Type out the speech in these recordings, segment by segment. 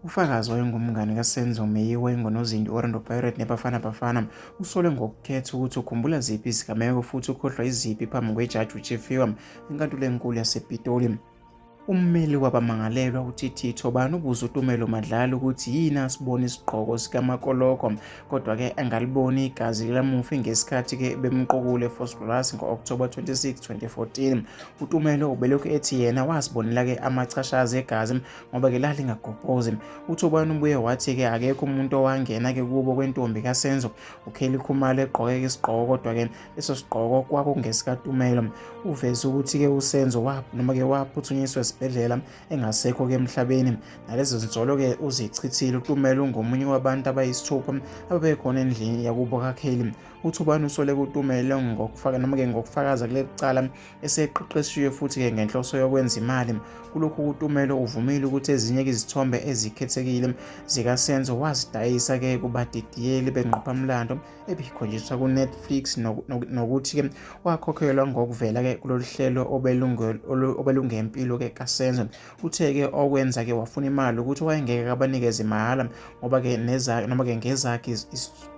Ufakazi wayengumngani kaSenzo, Meyiwa, nozinti Orlando Pirates neBafana Bafana usolwe ngokukhetha ukuthi ukhumbula ziphi izigameko futhi ukhohlwa iziphi phambi kwejaji uChifhiwa enkantolo enkulu yasePitoli. Ummeli wabamangalelwa uTT Thobani ubuza uTumelo Madlala ukuthi yini asibona isigqoko sikaMakoloko, kodwa-ke angaliboni igazi likamufi ngesikhathi-ke bemqukule eFosforus ngo-Okthoba 26, 2014. uTumelo ubelokhu ethi yena wasibonela-ke amachashazi egazi ngoba-ke lalingagobhozi. uThobani ubuye wathi-ke akekho umuntu owangena-ke kubo kwentombi kaSenzo uKelly Khumalo egqoke isigqoko, kodwa-ke leso sigqoko kwakungesikaTumelo. Uveze ukuthi-ke uSenzo waphuthunyiswa esibhedlela engasekho-ke emhlabeni, nalezo zinsolo-ke uzichithile. uTumelo ungomunye wabantu abayisithupha ababekhona endlini yakubo kaKelly. uThobani usole uTumelo ngokufakaza kuleli cala eseqeqeshiwe futhi-ke ngenhloso yokwenza imali. Kulokhu uTumelo uvumile ukuthi ezinye izithombe ezikhethekile zikaSenzo wazidayisa-ke kubadidiyeli bengqophamlando ebikhonjiswa kuNetflix, nokuthi-ke wakhokhelwa ngokuvela-ke kulolu hlelo obelungempilo-ke kaSenzo. Uthe-ke okwenza-ke wafuna imali ukuthi wayengeke abanikeze mahhala ngoba-ke ngezakhe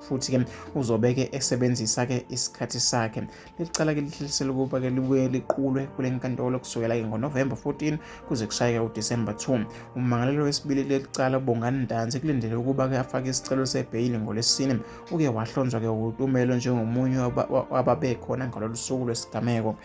futhi-ke uzobe-ke esebenzisa-ke isikhathi sakhe. Leli cala-ke lihlelisele ukuba-ke libuye liqulwe kule nkantolo kusukela-ke ngoNovemba 14 kuze kushaye uDisemba 2. Ummangalelwa wesibili leli cala uBongani Ntanzi kulindele ukuba-ke afake isicelo sebheyili ngoLwesine. Uke wahlonzwa-ke uTumelo njengomunye wababekhona ngalolu suku lwesigameko.